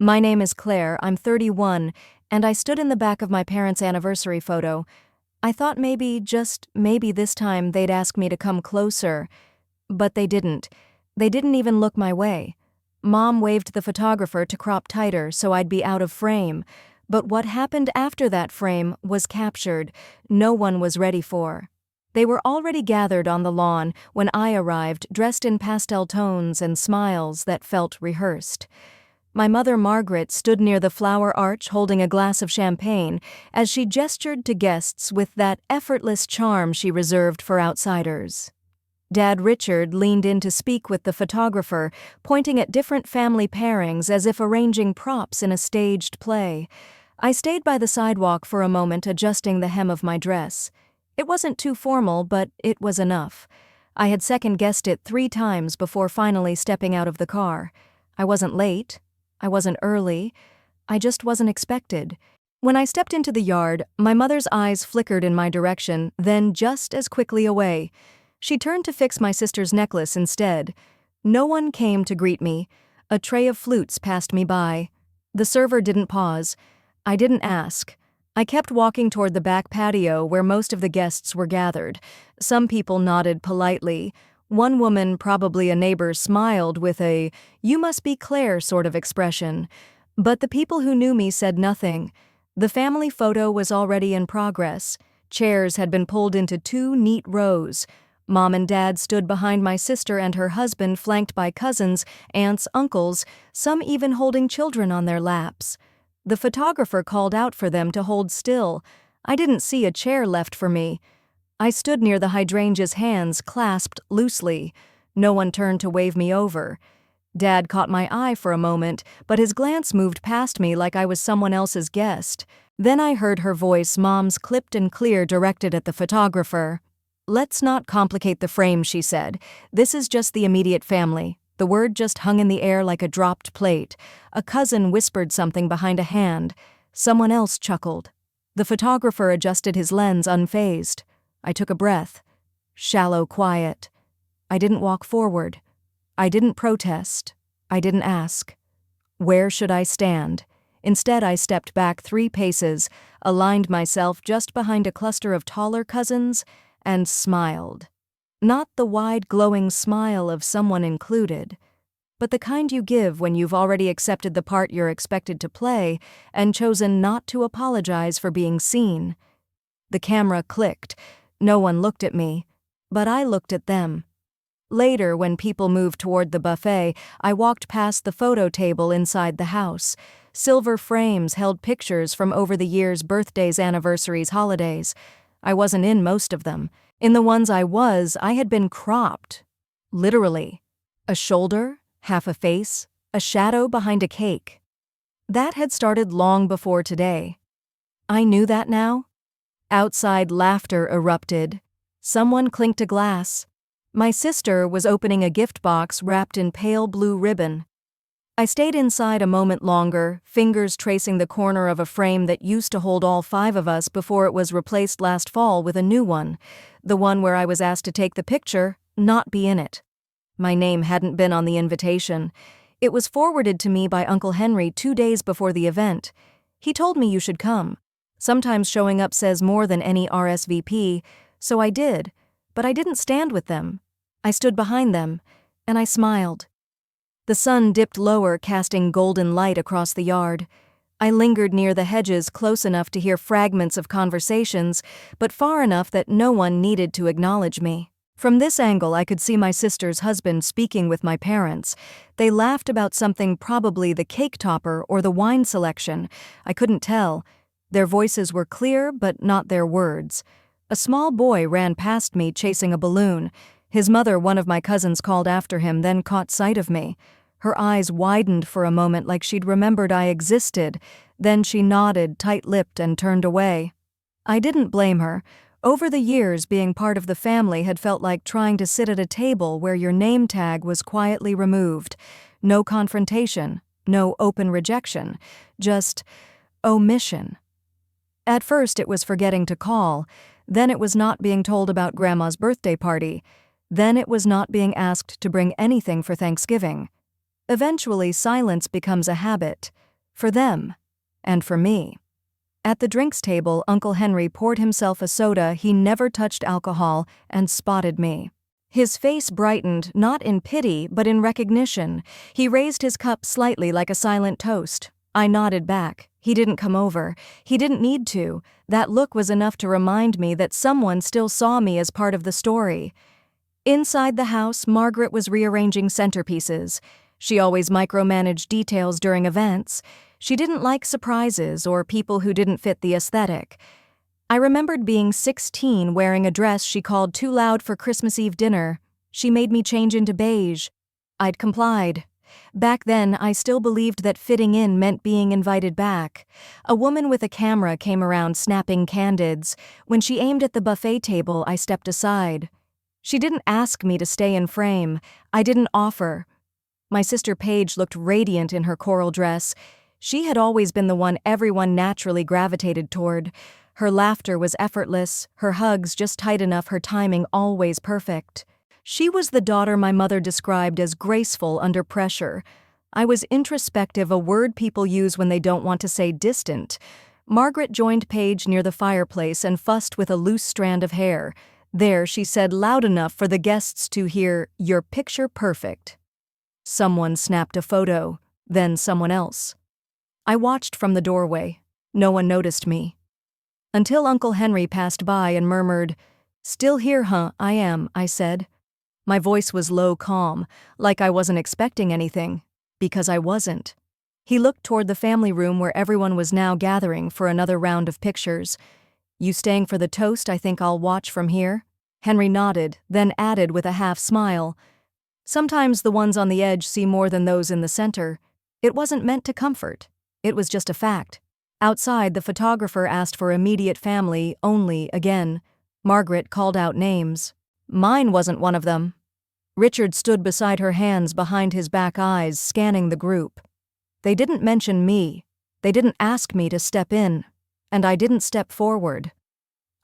My name is Claire, I'm 31, and I stood in the back of my parents' anniversary photo. I thought maybe, just maybe this time they'd ask me to come closer. But they didn't. They didn't even look my way. Mom waved the photographer to crop tighter so I'd be out of frame. But what happened after that frame was captured. No one was ready for. They were already gathered on the lawn when I arrived, dressed in pastel tones and smiles that felt rehearsed. My mother, Margaret, stood near the flower arch holding a glass of champagne as she gestured to guests with that effortless charm she reserved for outsiders. Dad Richard leaned in to speak with the photographer, pointing at different family pairings as if arranging props in a staged play. I stayed by the sidewalk for a moment, adjusting the hem of my dress. It wasn't too formal, but it was enough. I had second-guessed it 3 times before finally stepping out of the car. I wasn't late. I wasn't early. I just wasn't expected. When I stepped into the yard, my mother's eyes flickered in my direction, then just as quickly away. She turned to fix my sister's necklace instead. No one came to greet me. A tray of flutes passed me by. The server didn't pause. I didn't ask. I kept walking toward the back patio where most of the guests were gathered. Some people nodded politely. One woman, probably a neighbor, smiled with a "you must be Claire" sort of expression. But the people who knew me said nothing. The family photo was already in progress. Chairs had been pulled into 2 neat rows. Mom and Dad stood behind my sister and her husband, flanked by cousins, aunts, uncles, some even holding children on their laps. The photographer called out for them to hold still. I didn't see a chair left for me. I stood near the hydrangeas, hands clasped loosely. No one turned to wave me over. Dad caught my eye for a moment, but his glance moved past me like I was someone else's guest. Then I heard her voice, Mom's, clipped and clear, directed at the photographer. "Let's not complicate the frame," she said. "This is just the immediate family." The word just hung in the air like a dropped plate. A cousin whispered something behind a hand. Someone else chuckled. The photographer adjusted his lens, unfazed. I took a breath. Shallow quiet. I didn't walk forward. I didn't protest. I didn't ask. Where should I stand? Instead, I stepped back 3 paces, aligned myself just behind a cluster of taller cousins, and smiled. Not the wide, glowing smile of someone included, but the kind you give when you've already accepted the part you're expected to play and chosen not to apologize for being seen. The camera clicked. No one looked at me, but I looked at them. Later, when people moved toward the buffet, I walked past the photo table inside the house. Silver frames held pictures from over the years: birthdays, anniversaries, holidays. I wasn't in most of them. In the ones I had been cropped. Literally. A shoulder, half a face, a shadow behind a cake. That had started long before today. I knew that now. Outside, laughter erupted. Someone clinked a glass. My sister was opening a gift box wrapped in pale blue ribbon. I stayed inside a moment longer, fingers tracing the corner of a frame that used to hold all 5 of us before it was replaced last fall with a new one. The one where I was asked to take the picture, not be in it. My name hadn't been on the invitation. It was forwarded to me by Uncle Henry 2 days before the event. He told me you should come. Sometimes showing up says more than any RSVP, so I did, but I didn't stand with them. I stood behind them, and I smiled. The sun dipped lower, casting golden light across the yard. I lingered near the hedges, close enough to hear fragments of conversations, but far enough that no one needed to acknowledge me. From this angle, I could see my sister's husband speaking with my parents. They laughed about something, probably the cake topper or the wine selection. I couldn't tell. Their voices were clear, but not their words. A small boy ran past me, chasing a balloon. His mother, one of my cousins, called after him, then caught sight of me. Her eyes widened for a moment like she'd remembered I existed. Then she nodded, tight-lipped, and turned away. I didn't blame her. Over the years, being part of the family had felt like trying to sit at a table where your name tag was quietly removed. No confrontation, no open rejection, just omission. At first it was forgetting to call, then it was not being told about Grandma's birthday party, then it was not being asked to bring anything for Thanksgiving. Eventually, silence becomes a habit. For them. And for me. At the drinks table, Uncle Henry poured himself a soda. He never touched alcohol, and spotted me. His face brightened, not in pity, but in recognition. He raised his cup slightly like a silent toast. I nodded back. He didn't come over. He didn't need to. That look was enough to remind me that someone still saw me as part of the story. Inside the house, Margaret was rearranging centerpieces. She always micromanaged details during events. She didn't like surprises or people who didn't fit the aesthetic. I remembered being 16 wearing a dress she called too loud for Christmas Eve dinner. She made me change into beige. I'd complied. Back then, I still believed that fitting in meant being invited back. A woman with a camera came around snapping candids. When she aimed at the buffet table, I stepped aside. She didn't ask me to stay in frame. I didn't offer. My sister Paige looked radiant in her coral dress. She had always been the one everyone naturally gravitated toward. Her laughter was effortless, her hugs just tight enough, her timing always perfect. She was the daughter my mother described as graceful under pressure. I was introspective, a word people use when they don't want to say distant. Margaret joined Paige near the fireplace and fussed with a loose strand of hair. There, she said loud enough for the guests to hear, "You're picture perfect." Someone snapped a photo, then someone else. I watched from the doorway. No one noticed me. Until Uncle Henry passed by and murmured, "Still here, huh?" "I am," I said. My voice was low, calm, like I wasn't expecting anything, because I wasn't. He looked toward the family room where everyone was now gathering for another round of pictures. "You staying for the toast? I think I'll watch from here." Henry nodded, then added with a half smile, "Sometimes the ones on the edge see more than those in the center." It wasn't meant to comfort. It was just a fact. Outside, the photographer asked for immediate family only again. Margaret called out names. Mine wasn't one of them. Richard stood beside her, hands behind his back, eyes scanning the group. They didn't mention me. They didn't ask me to step in. And I didn't step forward.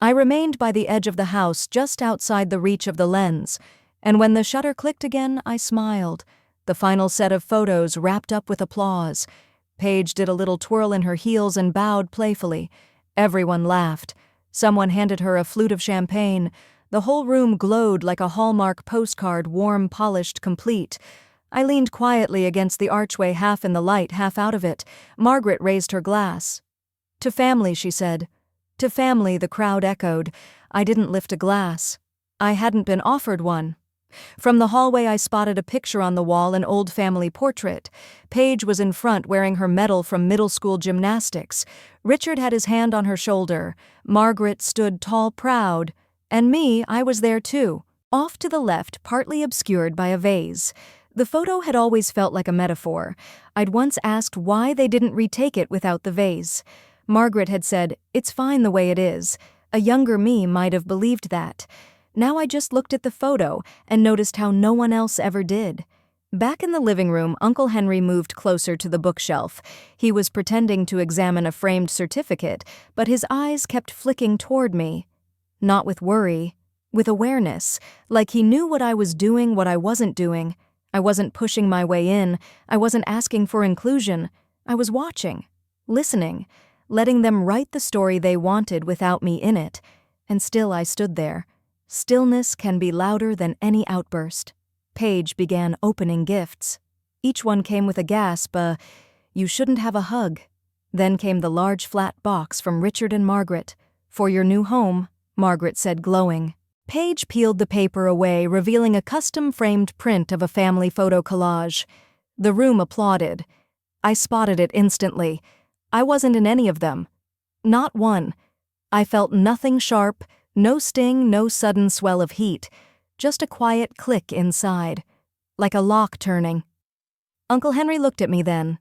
I remained by the edge of the house, just outside the reach of the lens, and when the shutter clicked again, I smiled. The final set of photos wrapped up with applause. Paige did a little twirl in her heels and bowed playfully. Everyone laughed. Someone handed her a flute of champagne. The whole room glowed like a Hallmark postcard, warm, polished, complete. I leaned quietly against the archway, half in the light, half out of it. Margaret raised her glass. "To family," she said. "To family," the crowd echoed. I didn't lift a glass. I hadn't been offered one. From the hallway, I spotted a picture on the wall, an old family portrait. Paige was in front, wearing her medal from middle school gymnastics. Richard had his hand on her shoulder. Margaret stood tall, proud. And me, I was there too. Off to the left, partly obscured by a vase. The photo had always felt like a metaphor. I'd once asked why they didn't retake it without the vase. Margaret had said, "It's fine the way it is." A younger me might have believed that. Now I just looked at the photo and noticed how no one else ever did. Back in the living room, Uncle Henry moved closer to the bookshelf. He was pretending to examine a framed certificate, but his eyes kept flicking toward me. Not with worry, with awareness, like he knew what I was doing, what I wasn't doing. I wasn't pushing my way in. I wasn't asking for inclusion. I was watching, listening, letting them write the story they wanted without me in it. And still I stood there. Stillness can be louder than any outburst. Paige began opening gifts. Each one came with a gasp, "You shouldn't have a hug." Then came the large flat box from Richard and Margaret. "For your new home," Margaret said, glowing. Paige peeled the paper away, revealing a custom-framed print of a family photo collage. The room applauded. I spotted it instantly. I wasn't in any of them. Not one. I felt nothing sharp, no sting, no sudden swell of heat. Just a quiet click inside, like a lock turning. Uncle Henry looked at me then.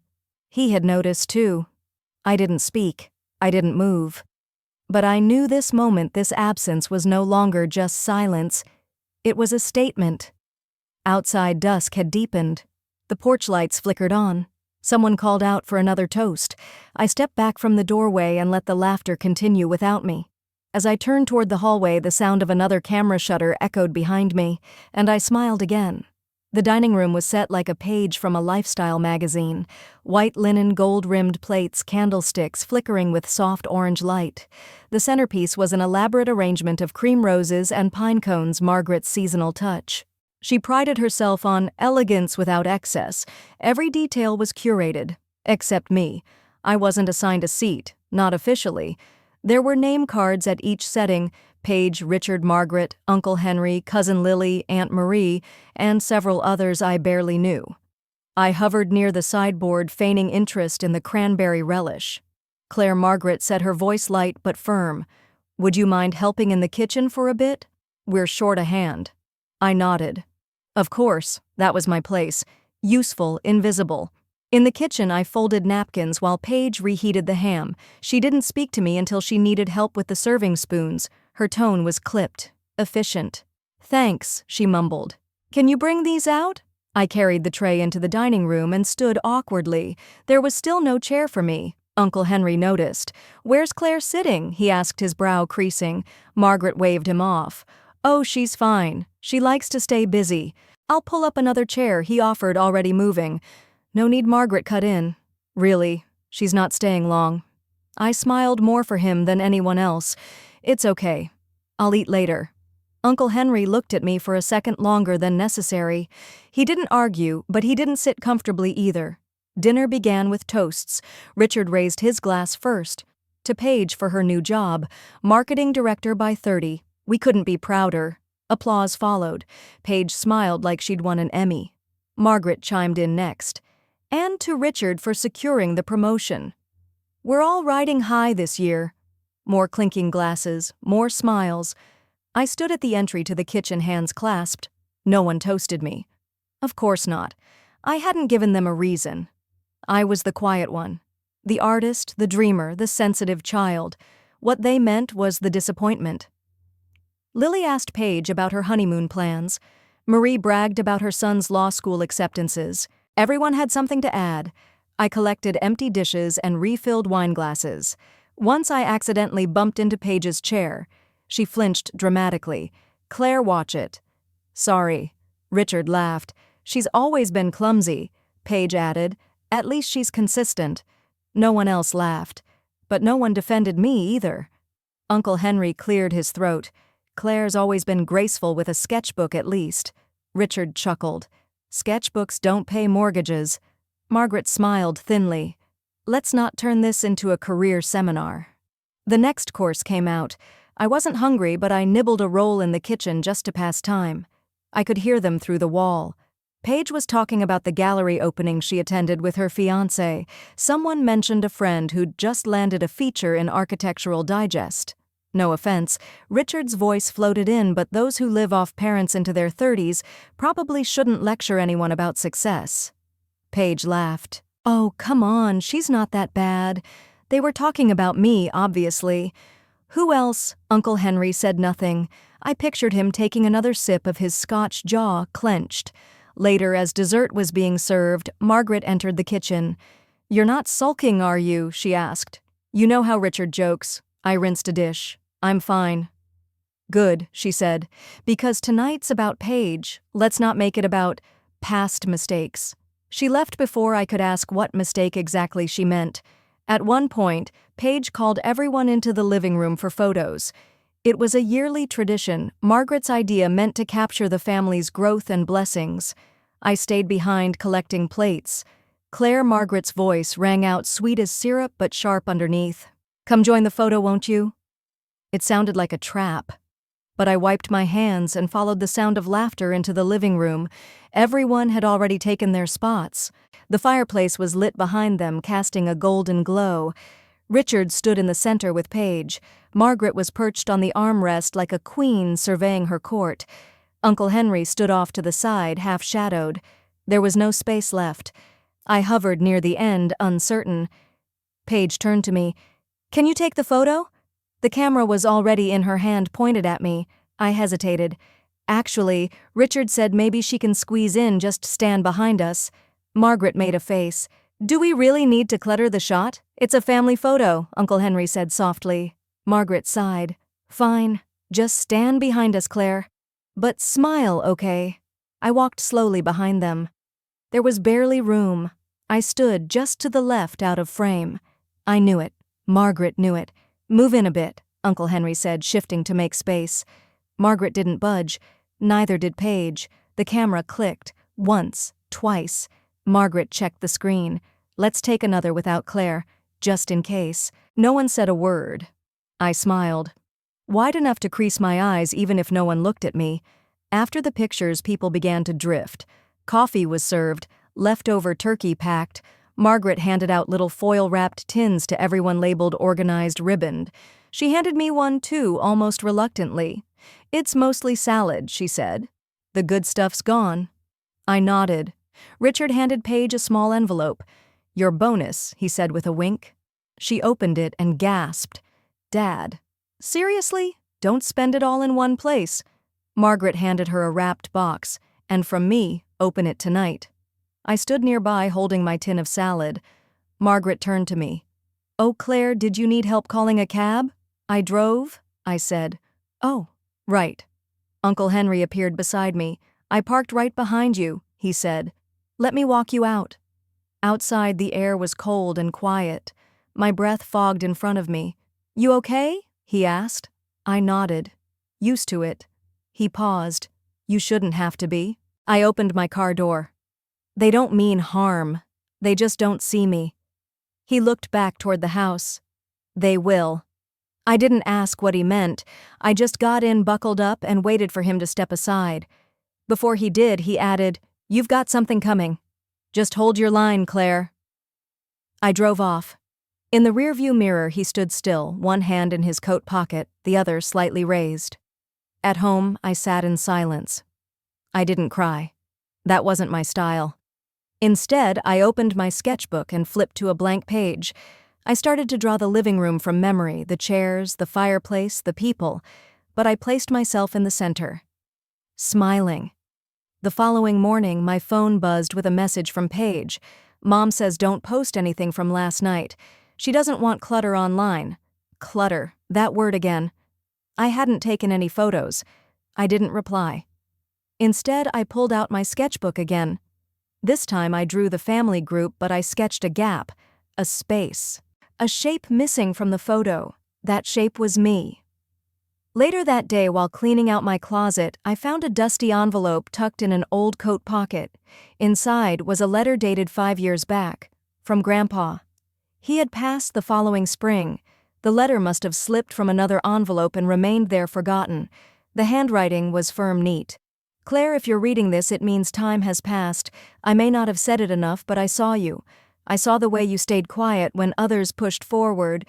He had noticed too. I didn't speak. I didn't move. But I knew this moment, this absence, was no longer just silence. It was a statement. Outside, dusk had deepened. The porch lights flickered on. Someone called out for another toast. I stepped back from the doorway and let the laughter continue without me. As I turned toward the hallway, the sound of another camera shutter echoed behind me, and I smiled again. The dining room was set like a page from a lifestyle magazine. White linen, gold-rimmed plates, candlesticks flickering with soft orange light. The centerpiece was an elaborate arrangement of cream roses and pine cones, Margaret's seasonal touch. She prided herself on elegance without excess. Every detail was curated. Except me. I wasn't assigned a seat, not officially. There were name cards at each setting: Paige, Richard, Margaret, Uncle Henry, Cousin Lily, Aunt Marie, and several others I barely knew. I hovered near the sideboard, feigning interest in the cranberry relish. Claire Margaret said, her voice light but firm, "Would you mind helping in the kitchen for a bit? We're short a hand." I nodded. Of course, that was my place. Useful, invisible. In the kitchen, I folded napkins while Paige reheated the ham. She didn't speak to me until she needed help with the serving spoons. Her tone was clipped, efficient. "Thanks," she mumbled. "Can you bring these out?" I carried the tray into the dining room and stood awkwardly. There was still no chair for me. Uncle Henry noticed. "Where's Claire sitting?" he asked, his brow creasing. Margaret waved him off. "Oh, she's fine. She likes to stay busy. I'll pull up another chair," he offered, already moving. "No need," Margaret cut in. "Really, she's not staying long." I smiled more for him than anyone else. "It's okay. I'll eat later." Uncle Henry looked at me for a second longer than necessary. He didn't argue, but he didn't sit comfortably either. Dinner began with toasts. Richard raised his glass first. To Paige for her new job, marketing director by 30. We couldn't be prouder. Applause followed. Paige smiled like she'd won an Emmy. Margaret chimed in next. And to Richard for securing the promotion. "We're all riding high this year." More clinking glasses, more smiles. I stood at the entry to the kitchen, hands clasped. No one toasted me. Of course not. I hadn't given them a reason. I was the quiet one. The artist, the dreamer, the sensitive child. What they meant was the disappointment. Lily asked Paige about her honeymoon plans. Marie bragged about her son's law school acceptances. Everyone had something to add. I collected empty dishes and refilled wine glasses. Once I accidentally bumped into Paige's chair. She flinched dramatically. "Claire, watch it." "Sorry." Richard laughed. "She's always been clumsy," Paige added. "At least she's consistent." No one else laughed. But no one defended me either. Uncle Henry cleared his throat. "Claire's always been graceful with a sketchbook at least." Richard chuckled. "Sketchbooks don't pay mortgages." Margaret smiled thinly. "Let's not turn this into a career seminar." The next course came out. I wasn't hungry, but I nibbled a roll in the kitchen just to pass time. I could hear them through the wall. Paige was talking about the gallery opening she attended with her fiancé. Someone mentioned a friend who'd just landed a feature in Architectural Digest. No offense, Richard's voice floated in, but those who live off parents into their 30s probably shouldn't lecture anyone about success. Paige laughed. "Oh, come on, she's not that bad." They were talking about me, obviously. "Who else?" Uncle Henry said nothing. I pictured him taking another sip of his Scotch, jaw clenched. Later, as dessert was being served, Margaret entered the kitchen. "You're not sulking, are you?" she asked. "You know how Richard jokes." I rinsed a dish. "I'm fine." "Good," she said, "because tonight's about Paige. Let's not make it about past mistakes." She left before I could ask what mistake exactly she meant. At one point, Paige called everyone into the living room for photos. It was a yearly tradition, Margaret's idea, meant to capture the family's growth and blessings. I stayed behind collecting plates. Claire Margaret's voice rang out, sweet as syrup but sharp underneath. "Come join the photo, won't you?" It sounded like a trap. But I wiped my hands and followed the sound of laughter into the living room. Everyone had already taken their spots. The fireplace was lit behind them, casting a golden glow. Richard stood in the center with Paige. Margaret was perched on the armrest like a queen surveying her court. Uncle Henry stood off to the side, half-shadowed. There was no space left. I hovered near the end, uncertain. Paige turned to me. "Can you take the photo?" The camera was already in her hand, pointed at me. I hesitated. "Actually," Richard said, "maybe she can squeeze in, just stand behind us." Margaret made a face. "Do we really need to clutter the shot? It's a family photo," Uncle Henry said softly. Margaret sighed. "Fine. Just stand behind us, Claire. But smile, okay?" I walked slowly behind them. There was barely room. I stood just to the left out of frame. I knew it. Margaret knew it. "Move in a bit," Uncle Henry said, shifting to make space. Margaret didn't budge. Neither did Paige. The camera clicked. Once. Twice. Margaret checked the screen. "Let's take another without Claire, just in case." No one said a word. I smiled. Wide enough to crease my eyes even if no one looked at me. After the pictures, people began to drift. Coffee was served, leftover turkey packed. Margaret handed out little foil-wrapped tins to everyone labeled organized ribboned. She handed me one too, almost reluctantly. "It's mostly salad," she said. "The good stuff's gone." I nodded. Richard handed Paige a small envelope. "Your bonus," he said with a wink. She opened it and gasped. "Dad. Seriously? Don't spend it all in one place." Margaret handed her a wrapped box. "And from me, open it tonight." I stood nearby holding my tin of salad. Margaret turned to me. "Oh, Claire, did you need help calling a cab?" "I drove," I said. "Oh, right." Uncle Henry appeared beside me. "I parked right behind you," he said. "Let me walk you out." Outside, the air was cold and quiet. My breath fogged in front of me. "You okay?" he asked. I nodded. "Used to it." He paused. "You shouldn't have to be." I opened my car door. "They don't mean harm. They just don't see me." He looked back toward the house. "They will." I didn't ask what he meant. I just got in, buckled up, and waited for him to step aside. Before he did, he added, "You've got something coming. Just hold your line, Claire." I drove off. In the rearview mirror, he stood still, one hand in his coat pocket, the other slightly raised. At home, I sat in silence. I didn't cry. That wasn't my style. Instead, I opened my sketchbook and flipped to a blank page. I started to draw the living room from memory, the chairs, the fireplace, the people, but I placed myself in the center. Smiling. The following morning, my phone buzzed with a message from Paige. "Mom says don't post anything from last night. She doesn't want clutter online." Clutter, that word again. I hadn't taken any photos. I didn't reply. Instead, I pulled out my sketchbook again. This time I drew the family group, but I sketched a gap, a space, a shape missing from the photo. That shape was me. Later that day, while cleaning out my closet, I found a dusty envelope tucked in an old coat pocket. Inside was a letter dated 5 years back, from Grandpa. He had passed the following spring. The letter must have slipped from another envelope and remained there forgotten. The handwriting was firm, neat. "Claire, if you're reading this, it means time has passed. I may not have said it enough, but I saw you. I saw the way you stayed quiet when others pushed forward.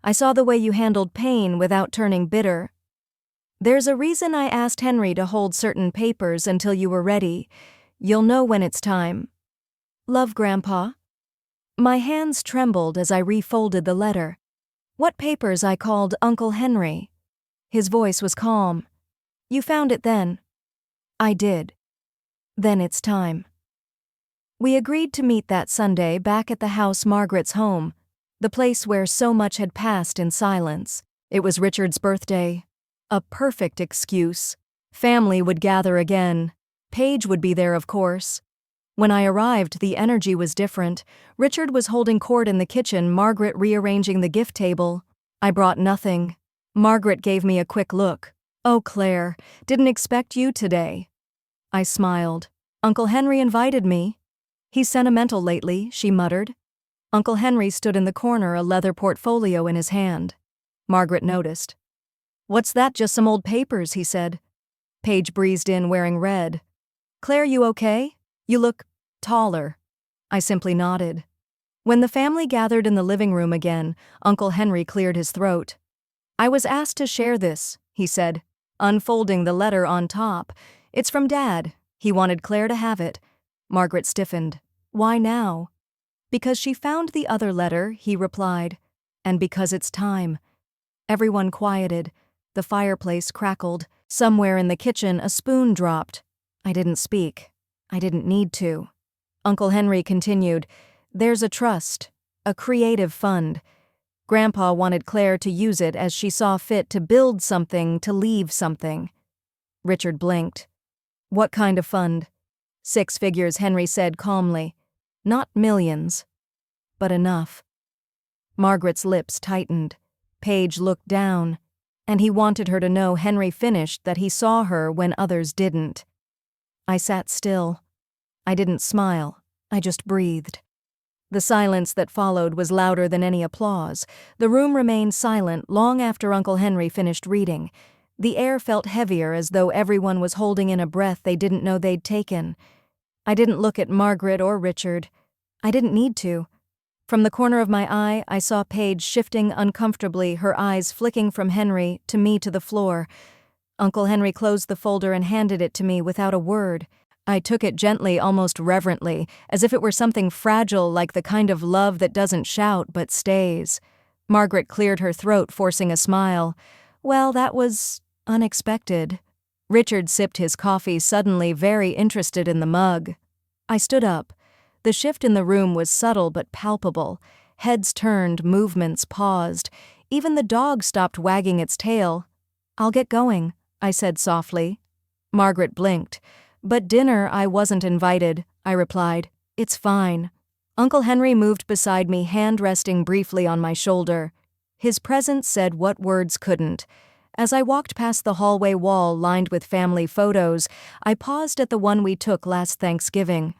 I saw the way you handled pain without turning bitter. There's a reason I asked Henry to hold certain papers until you were ready. You'll know when it's time. Love, Grandpa." My hands trembled as I refolded the letter. "What papers?" I called Uncle Henry. His voice was calm. "You found it then?" "I did." "Then it's time." We agreed to meet that Sunday back at the house, Margaret's home, the place where so much had passed in silence. It was Richard's birthday. A perfect excuse. Family would gather again. Paige would be there, of course. When I arrived, the energy was different. Richard was holding court in the kitchen, Margaret rearranging the gift table. I brought nothing. Margaret gave me a quick look. "Oh, Claire, didn't expect you today." I smiled. "Uncle Henry invited me." "He's sentimental lately," she muttered. Uncle Henry stood in the corner, a leather portfolio in his hand. Margaret noticed. "What's that? Just some old papers," he said. Paige breezed in wearing red. "Claire, you okay? You look taller." I simply nodded. When the family gathered in the living room again, Uncle Henry cleared his throat. "I was asked to share this," he said, unfolding the letter on top. "It's from Dad. He wanted Claire to have it." Margaret stiffened. "Why now?" "Because she found the other letter," he replied. "And because it's time." Everyone quieted. The fireplace crackled. Somewhere in the kitchen, a spoon dropped. I didn't speak. I didn't need to. Uncle Henry continued, "There's a trust, a creative fund. Grandpa wanted Claire to use it as she saw fit, to build something, to leave something." Richard blinked. What kind of fund? 6 figures, Henry said calmly. Not millions, but enough. Margaret's lips tightened. Paige looked down, and he wanted her to know Henry finished that he saw her when others didn't. I sat still. I didn't smile. I just breathed. The silence that followed was louder than any applause. The room remained silent long after Uncle Henry finished reading. The air felt heavier, as though everyone was holding in a breath they didn't know they'd taken. I didn't look at Margaret or Richard. I didn't need to. From the corner of my eye, I saw Paige shifting uncomfortably, her eyes flicking from Henry to me to the floor. Uncle Henry closed the folder and handed it to me without a word. I took it gently, almost reverently, as if it were something fragile, like the kind of love that doesn't shout but stays. Margaret cleared her throat, forcing a smile. Well, that was unexpected. Richard sipped his coffee, suddenly very interested in the mug. I stood up. The shift in the room was subtle but palpable. Heads turned, movements paused. Even the dog stopped wagging its tail. "I'll get going," I said softly. Margaret blinked. "But dinner, I wasn't invited," I replied. "It's fine." Uncle Henry moved beside me, hand resting briefly on my shoulder. His presence said what words couldn't. As I walked past the hallway wall lined with family photos, I paused at the one we took last Thanksgiving.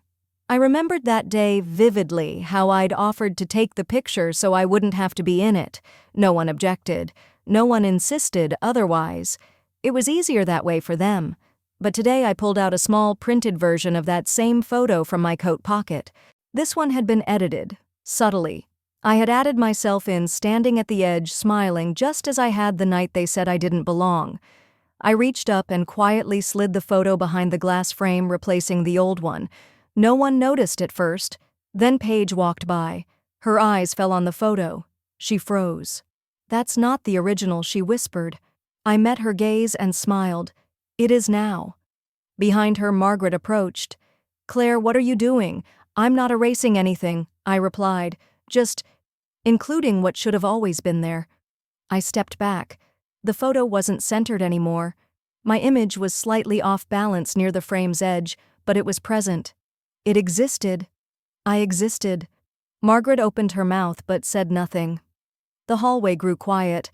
I remembered that day vividly, how I'd offered to take the picture so I wouldn't have to be in it. No one objected. No one insisted otherwise. It was easier that way for them. But today I pulled out a small printed version of that same photo from my coat pocket. This one had been edited, subtly. I had added myself in, standing at the edge, smiling, just as I had the night they said I didn't belong. I reached up and quietly slid the photo behind the glass frame, replacing the old one. No one noticed at first. Then Paige walked by. Her eyes fell on the photo. She froze. "That's not the original," she whispered. I met her gaze and smiled. "It is now." Behind her, Margaret approached. "Claire, what are you doing?" "I'm not erasing anything," I replied, "just including what should have always been there." I stepped back. The photo wasn't centered anymore. My image was slightly off balance near the frame's edge, but it was present. It existed. I existed. Margaret opened her mouth but said nothing. The hallway grew quiet.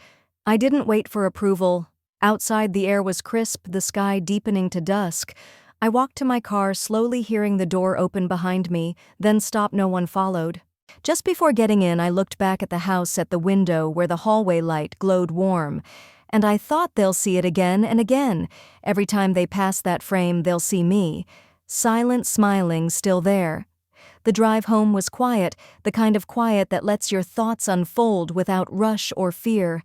I didn't wait for approval. Outside, the air was crisp, the sky deepening to dusk. I walked to my car, slowly hearing the door open behind me, then stop. No one followed. Just before getting in, I looked back at the house at the window where the hallway light glowed warm. And I thought they'll see it again and again. Every time they pass that frame, they'll see me. Silent, smiling, still there. The drive home was quiet, the kind of quiet that lets your thoughts unfold without rush or fear.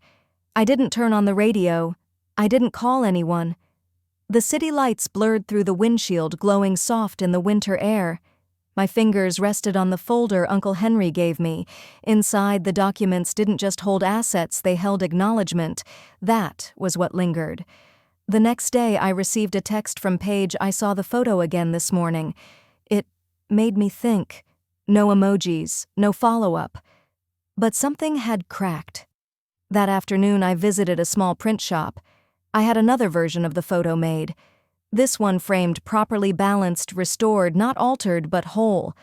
I didn't turn on the radio. I didn't call anyone. The city lights blurred through the windshield, glowing soft in the winter air. My fingers rested on the folder Uncle Henry gave me. Inside, the documents didn't just hold assets, they held acknowledgement. That was what lingered. The next day, I received a text from Paige. "I saw the photo again this morning. It made me think." No emojis, no follow-up. But something had cracked. That afternoon, I visited a small print shop. I had another version of the photo made. This one framed, properly balanced, restored, not altered, but whole.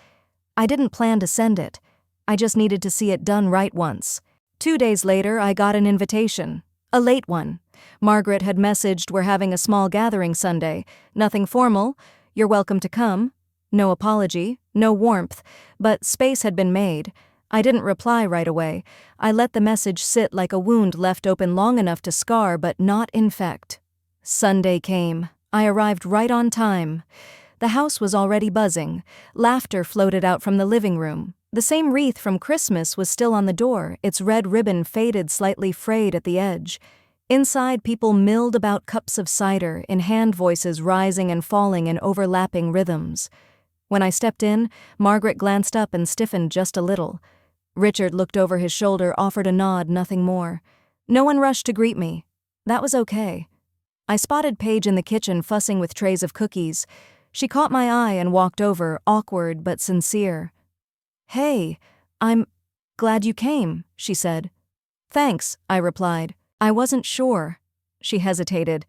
I didn't plan to send it. I just needed to see it done right once. 2 days later, I got an invitation. A late one. Margaret had messaged, "We're having a small gathering Sunday. Nothing formal. You're welcome to come." No apology, no warmth, but space had been made. I didn't reply right away. I let the message sit like a wound left open long enough to scar but not infect. Sunday came. I arrived right on time. The house was already buzzing. Laughter floated out from the living room. The same wreath from Christmas was still on the door, its red ribbon faded, slightly frayed at the edge. Inside, people milled about cups of cider, in hand voices rising and falling in overlapping rhythms. When I stepped in, Margaret glanced up and stiffened just a little. Richard looked over his shoulder, offered a nod, nothing more. No one rushed to greet me. That was okay. I spotted Paige in the kitchen fussing with trays of cookies. She caught my eye and walked over, awkward but sincere. "Hey, I'm glad you came," she said. "Thanks," I replied. "I wasn't sure." She hesitated.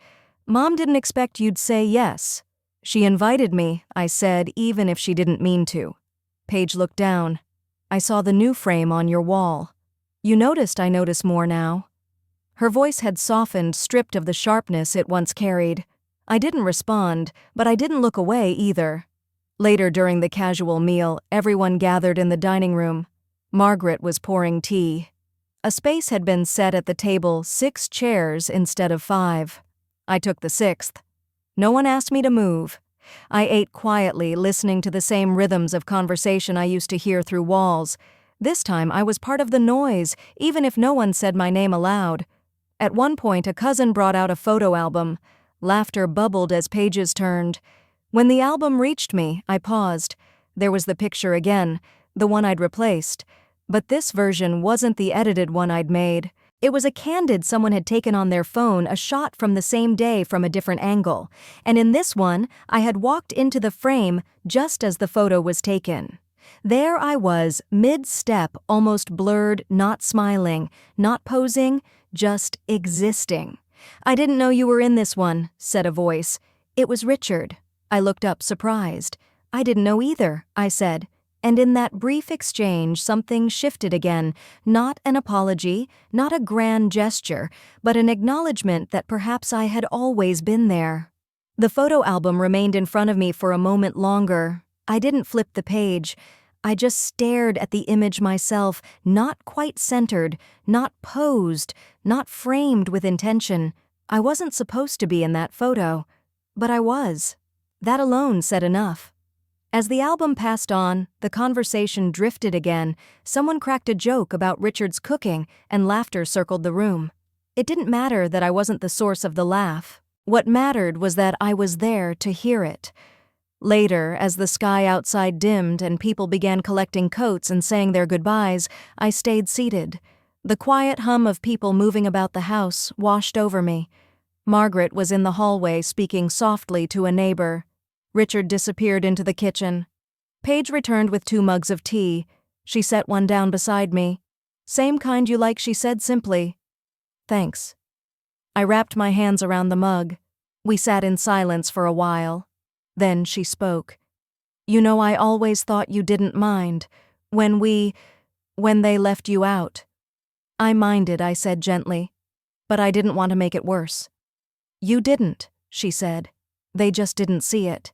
"Mom didn't expect you'd say yes." She invited me, I said, even if she didn't mean to. Paige looked down. I saw the new frame on your wall. You noticed I notice more now. Her voice had softened, stripped of the sharpness it once carried. I didn't respond, but I didn't look away either. Later during the casual meal, everyone gathered in the dining room. Margaret was pouring tea. A space had been set at the table, 6 chairs instead of 5. I took the 6th. No one asked me to move. I ate quietly, listening to the same rhythms of conversation I used to hear through walls. This time I was part of the noise, even if no one said my name aloud. At one point, a cousin brought out a photo album. Laughter bubbled as pages turned. When the album reached me, I paused. There was the picture again, the one I'd replaced. But this version wasn't the edited one I'd made. It was a candid someone had taken on their phone, a shot from the same day from a different angle. And in this one, I had walked into the frame just as the photo was taken. There I was, mid-step, almost blurred, not smiling, not posing, just existing. I didn't know you were in this one, said a voice. It was Richard. I looked up, surprised. I didn't know either, I said. And in that brief exchange, something shifted again. Not an apology, not a grand gesture, but an acknowledgement that perhaps I had always been there. The photo album remained in front of me for a moment longer. I didn't flip the page. I just stared at the image myself, not quite centered, not posed, not framed with intention. I wasn't supposed to be in that photo, but I was. That alone said enough. As the album passed on, the conversation drifted again. Someone cracked a joke about Richard's cooking, and laughter circled the room. It didn't matter that I wasn't the source of the laugh. What mattered was that I was there to hear it. Later, as the sky outside dimmed and people began collecting coats and saying their goodbyes, I stayed seated. The quiet hum of people moving about the house washed over me. Margaret was in the hallway speaking softly to a neighbor. Richard disappeared into the kitchen. Paige returned with 2 mugs of tea. She set one down beside me. "Same kind you like," she said simply. "Thanks." I wrapped my hands around the mug. We sat in silence for a while. Then she spoke. "You know, I always thought you didn't mind. When they left you out." "I minded," I said gently. "But I didn't want to make it worse." "You didn't," she said. "They just didn't see it."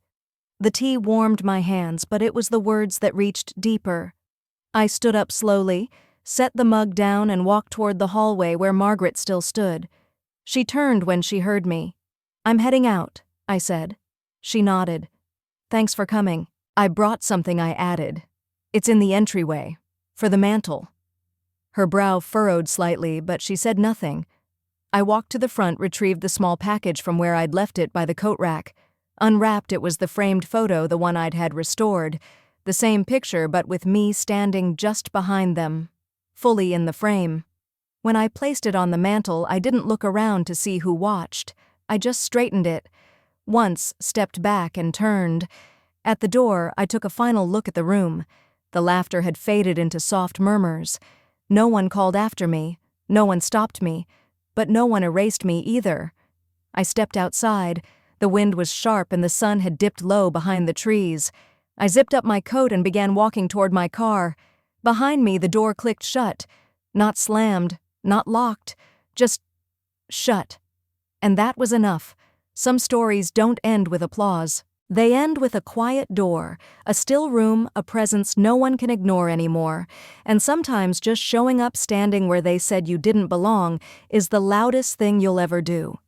The tea warmed my hands, but it was the words that reached deeper. I stood up slowly, set the mug down, and walked toward the hallway where Margaret still stood. She turned when she heard me. "I'm heading out," I said. She nodded. "Thanks for coming. I brought something," I added. "It's in the entryway. For the mantel." Her brow furrowed slightly, but she said nothing. I walked to the front, retrieved the small package from where I'd left it by the coat rack. Unwrapped, it was the framed photo, the one I'd had restored. The same picture, but with me standing just behind them, fully in the frame. When I placed it on the mantel, I didn't look around to see who watched. I just straightened it. Once, stepped back and turned. At the door, I took a final look at the room. The laughter had faded into soft murmurs. No one called after me. No one stopped me. But no one erased me either. I stepped outside. The wind was sharp and the sun had dipped low behind the trees. I zipped up my coat and began walking toward my car. Behind me, the door clicked shut. Not slammed, not locked, just shut. And that was enough. Some stories don't end with applause. They end with a quiet door, a still room, a presence no one can ignore anymore. And sometimes just showing up standing where they said you didn't belong is the loudest thing you'll ever do.